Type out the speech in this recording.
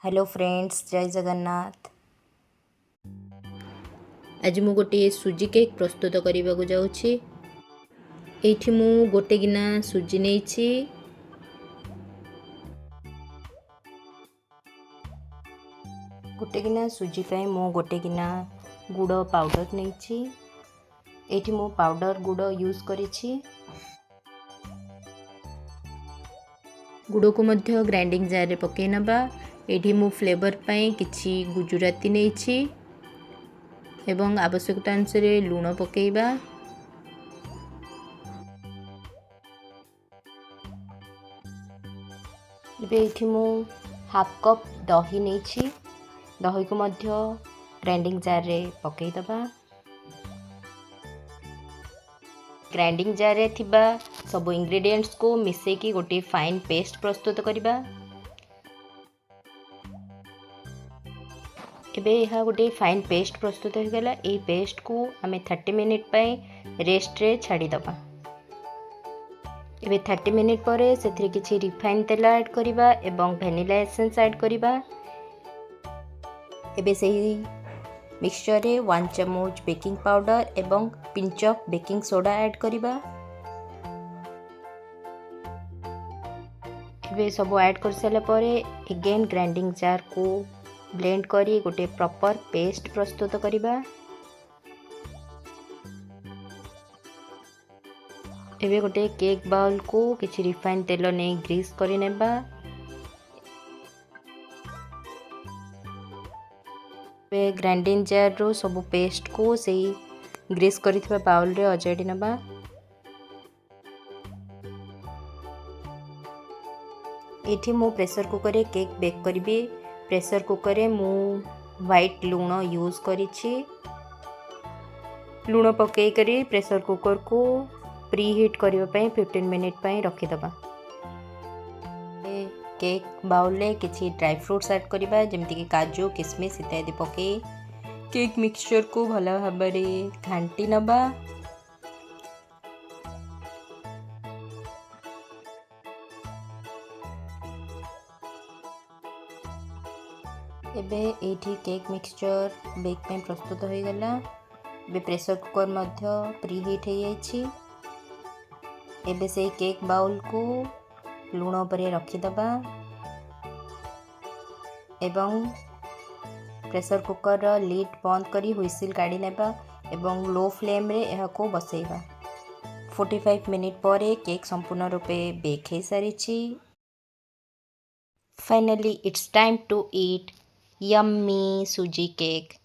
Hello friends, जय जगन्नाथ। आज मु गोटे सुजी केक प्रस्तुत करने को जाऊँगी। एठी मु गोटे गिना सुजी नेइछि, गोटे गिना सुजी पे मु गोटे गिना गुड़ पाउडर नेइछि। एठी मु पाउडर गुड़ यूज करिछि। गुड़ को मध्य ग्राइंडिंग जार रे पके नबा। एठी मु फ्लेवर पई किछि गुजराती नेइछि एवं आवश्यकता अनुसार लूण पकेइबा। इबे एठी मु हाफ कप दही नेइछि। दही को मध्य ग्राइंडिंग जार रे पकेइ दबा। ग्राइंडिंग जार रे थिबा सब इंग्रेडिएंट्स को मिसे की गोटे फाइन पेस्ट प्रस्तुत करिबा। एबे यह गोटे फाइन पेस्ट प्रस्तुत हो गला। ए पेस्ट को आमे 30 मिनिट पय रेस्ट रे छाड़ी दबा। एबे 30 मिनिट परे सेथि किछि रिफाइन तेल ऐड करिबा एवं वैनिला एसेंस ऐड करिबा। एबे सही मिक्सचर रे 1 चम्मच बेकिंग पाउडर एवं pinch of baking soda add करिबा। एबे सब ऐड कर साला परे अगेन ग्राइंडिंग जार को ब्लेंड करी गोटे प्रॉपर पेस्ट प्रस्तुत करिबा। एबे गोटे केक बाउल को किछि रिफाइन तेल ने ग्रीस करि नेबा। एबे ग्राइंडिंग जार रो सब पेस्ट को सेही ग्रीस करिथिबा बाउल रे अजाडी नेबा। एठी मु प्रेशर कुकर रे केक बेक करिबी। प्रेशर कुकर रे मु व्हाइट लूण यूज करिछि। लूण पकई करी प्रेशर कुकर को प्री हीट करबा पई 15 मिनिट पई रखि दबा। केक बाउल रे किछि ड्राई फ्रूट्स ऐड करिबा, जेमति कि काजू, किशमिश इत्यादि पके केक मिक्सचर को भला भाबरे घांटी नबा। एबे एठी केक मिक्सचर बेक पे प्रस्तुत हो गला। एबे प्रेशर कुकर मध्य प्री हीट हो जाइछि। एबे से केक बाउल को लूण पर रखी दबा एवं प्रेशर कुकर रो लीड बंद करी हुइसिल काढी नेबा एवं लो फ्लेम रे एहा को बसेइबा। 45 मिनिट परे केक संपूर्ण रूपे बेक हो सारिछि। Finally, it's time to eat yummy suji cake.